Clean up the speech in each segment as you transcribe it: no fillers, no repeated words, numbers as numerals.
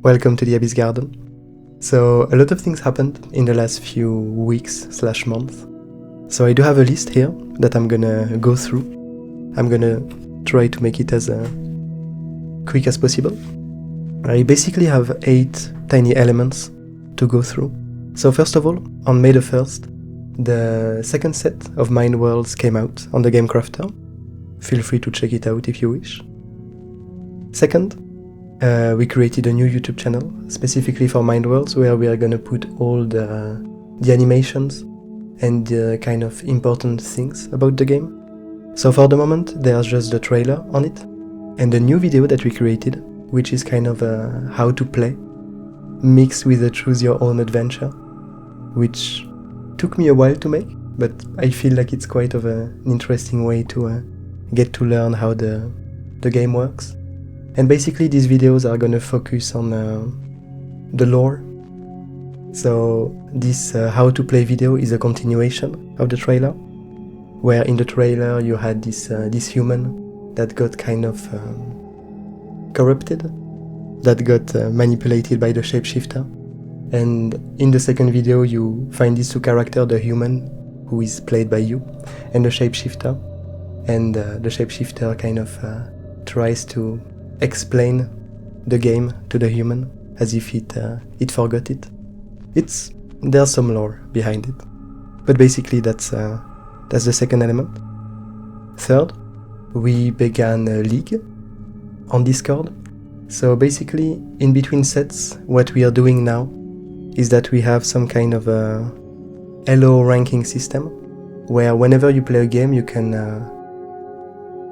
Welcome to the Abyss Garden. So a lot of things happened in the last few weeks/months. So I do have a list here that I'm gonna go through. I'm gonna try to make it as quick as possible. I basically have 8 tiny elements to go through. So first of all, on May the 1st, the second set of Mind Worlds came out on the Game Crafter. Feel free to check it out if you wish. Second, we created a new YouTube channel specifically for Mind Worlds, where we are gonna put all the animations and the kind of important things about the game. So for the moment, there's just the trailer on it, and the new video that we created, which is kind of a how to play, mixed with a choose your own adventure, which took me a while to make, but I feel like it's quite of an interesting way to get to learn how the game works. And basically these videos are gonna focus on the lore. So this how to play video is a continuation of the trailer, where in the trailer you had this human that got kind of corrupted, that got manipulated by the shapeshifter. And in the second video you find these two characters, the human, who is played by you, and the shapeshifter. And the shapeshifter kind of tries to explain the game to the human as if it forgot it. There's some lore behind it, but basically that's the second element. Third, we began a league on Discord. So basically, in between sets, what we are doing now is that we have some kind of a Elo ranking system, where whenever you play a game you can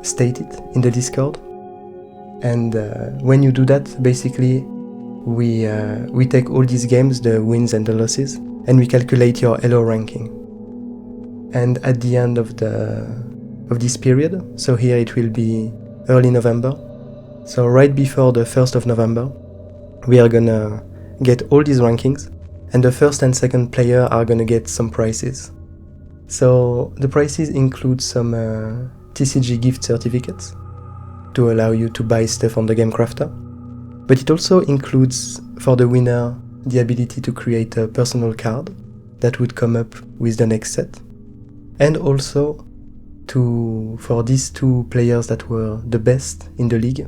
state it in the Discord. And when you do that, basically we take all these games, the wins and the losses, and we calculate your Elo ranking. And at the end of this period, so here it will be early November, so right before the 1st of November, we are gonna get all these rankings, and the first and second player are gonna get some prizes. So the prizes include some TCG gift certificates to allow you to buy stuff on the Game Crafter, but it also includes, for the winner, the ability to create a personal card that would come up with the next set, and also for these 2 players that were the best in the league,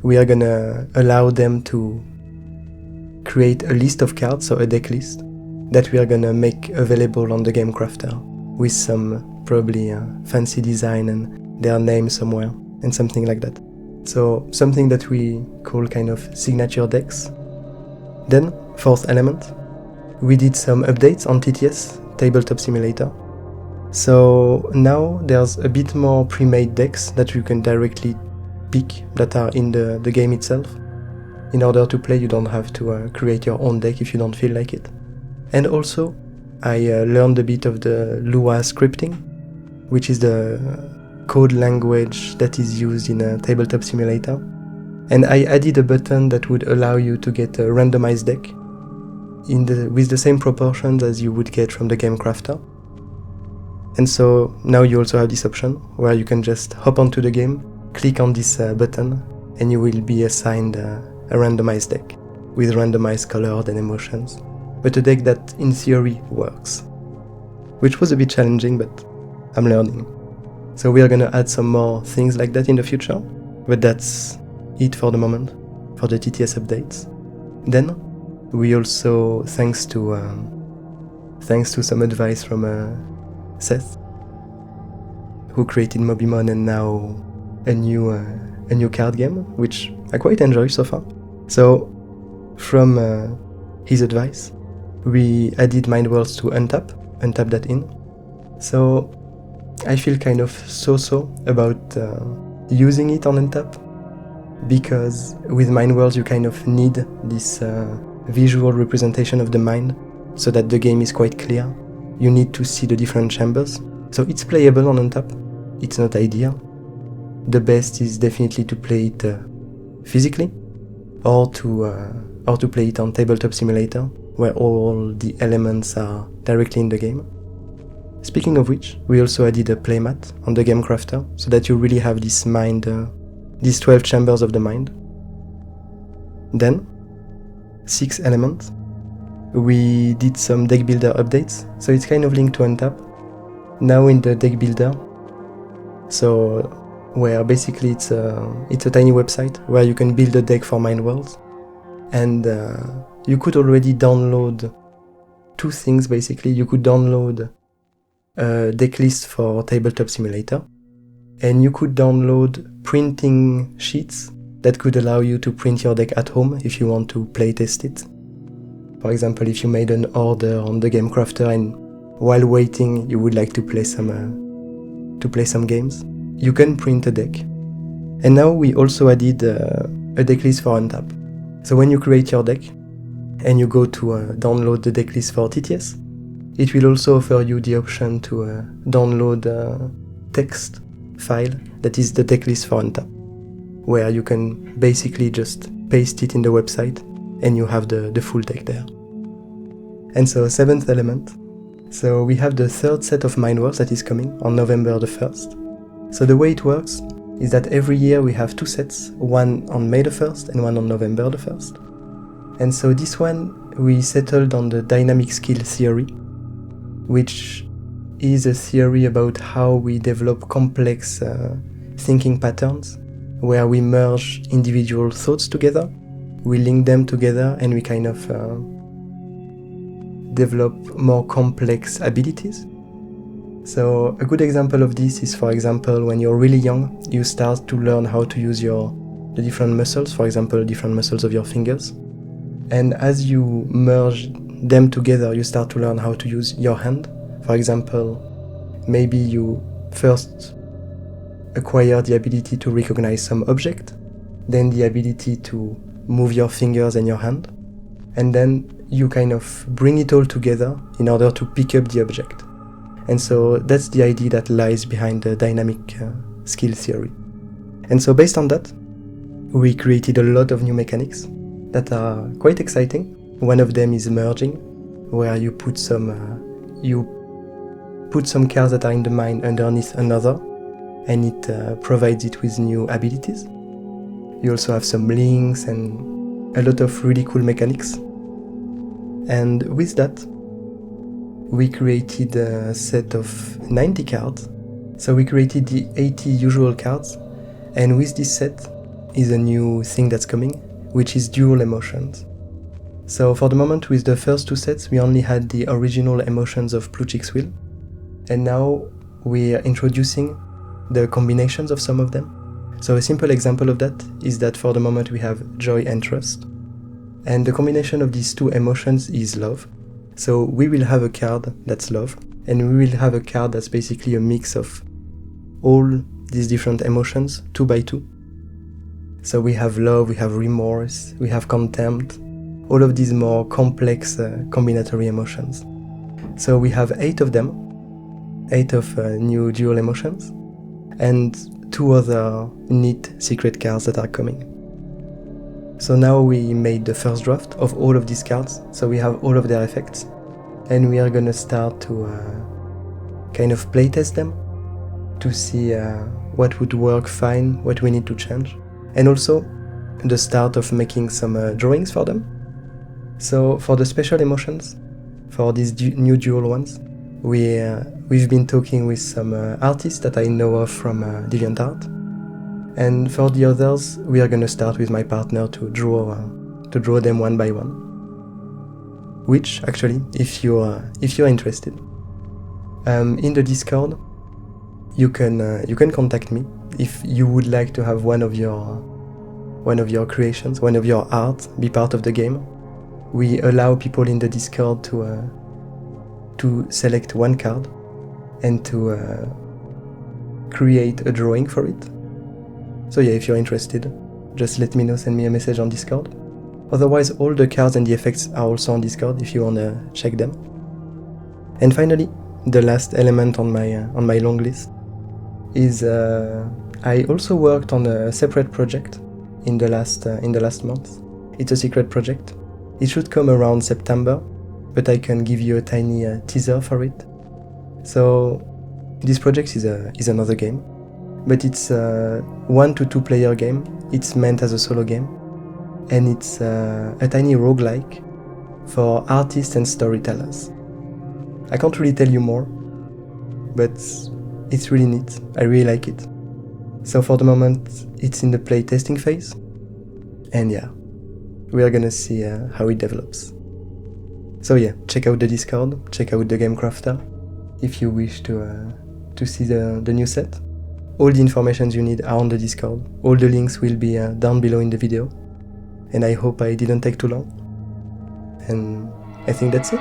we are gonna allow them to create a list of cards, so a deck list, that we are gonna make available on the Game Crafter with some probably fancy design and their name somewhere and something like that. So something that we call kind of signature decks. Then, fourth element, we did some updates on TTS, Tabletop Simulator. So now there's a bit more pre-made decks that you can directly pick that are in the game itself. In order to play, you don't have to create your own deck if you don't feel like it. And also, I learned a bit of the Lua scripting, which is the code language that is used in a tabletop simulator. And I added a button that would allow you to get a randomized deck with the same proportions as you would get from the Game Crafter. And so now you also have this option where you can just hop onto the game, click on this button, and you will be assigned a randomized deck with randomized colors and emotions, but a deck that in theory works, which was a bit challenging, but I'm learning. So we are gonna add some more things like that in the future, but that's it for the moment for the TTS updates. Then we also, thanks to some advice from Seth, who created Mobimon, and now a new card game, which I quite enjoy so far. So from his advice, we added Mind Worlds to untap that in. So I feel kind of so-so about using it on untap, because with Mind Worlds you kind of need this visual representation of the mind so that the game is quite clear. You need to see the different chambers. So it's playable on untap. It's not ideal. The best is definitely to play it physically, or to play it on Tabletop Simulator, where all the elements are directly in the game. Speaking of which, we also added a playmat on the Game Crafter, so that you really have this mind, these 12 chambers of the mind. Then, 6th element, we did some deck builder updates, so it's kind of linked to Untap. Now in the deck builder, so where basically it's a tiny website where you can build a deck for Mind Worlds, and you could already download 2 things basically. You could download a deck list for Tabletop Simulator, and you could download printing sheets that could allow you to print your deck at home if you want to play test it. For example, if you made an order on the Game Crafter and while waiting you would like to play some games, you can print a deck. And now we also added a deck list for Untap. So when you create your deck and you go to download the deck list for TTS, it will also offer you the option to download a text file that is the deck list for Untap, where you can basically just paste it in the website and you have the full deck there. And so 7th element. So we have the 3rd set of Mind Worlds that is coming on November the 1st. So the way it works is that every year we have 2 sets, one on May the 1st and one on November the 1st. And so this one we settled on the dynamic skill theory, which is a theory about how we develop complex thinking patterns, where we merge individual thoughts together, we link them together, and we kind of develop more complex abilities. So a good example of this is, for example, when you're really young, you start to learn how to use the different muscles, for example, different muscles of your fingers. And as you merge them together, you start to learn how to use your hand. For example, maybe you first acquire the ability to recognize some object, then the ability to move your fingers and your hand, and then you kind of bring it all together in order to pick up the object. And so that's the idea that lies behind the dynamic skill theory. And so based on that, we created a lot of new mechanics that are quite exciting. One of them is merging, where you put some cards that are in the mind underneath another, and it provides it with new abilities. You also have some links and a lot of really cool mechanics. And with that, we created a set of 90 cards. So we created the 80 usual cards, and with this set is a new thing that's coming, which is dual emotions. So for the moment, with the first 2 sets, we only had the original emotions of Pluchik's Will, and now we are introducing the combinations of some of them. So a simple example of that is that for the moment we have joy and trust, and the combination of these 2 emotions is love. So we will have a card that's love, and we will have a card that's basically a mix of all these different emotions, 2 by 2. So we have love, we have remorse, we have contempt, all of these more complex combinatory emotions. So we have 8 of them, 8 of new dual emotions, and 2 other neat secret cards that are coming. So now we made the first draft of all of these cards, so we have all of their effects, and we are gonna start to kind of playtest them to see what would work fine, what we need to change, and also the start of making some drawings for them. So for the special emotions, for these new dual ones, we've been talking with some artists that I know of from DeviantArt. And for the others, we are gonna start with my partner to draw them one by one. Which actually, if you're interested, in the Discord, you can contact me if you would like to have one of your creations, one of your art be part of the game. We allow people in the Discord to select one card and to create a drawing for it. So yeah, if you're interested, just let me know, send me a message on Discord. Otherwise, all the cards and the effects are also on Discord if you wanna check them. And finally, the last element on my long list is I also worked on a separate project in the last month. It's a secret project. It should come around September, but I can give you a tiny teaser for it. So this project is another game, but it's a 1 to 2 player game. It's meant as a solo game, and it's a tiny roguelike for artists and storytellers. I can't really tell you more, but it's really neat. I really like it. So for the moment, it's in the play testing phase, and yeah, we are gonna see how it develops. So yeah, check out the Discord, check out the Game Crafter if you wish to see the new set. All the information you need are on the Discord. All the links will be down below in the video. And I hope I didn't take too long. And I think that's it.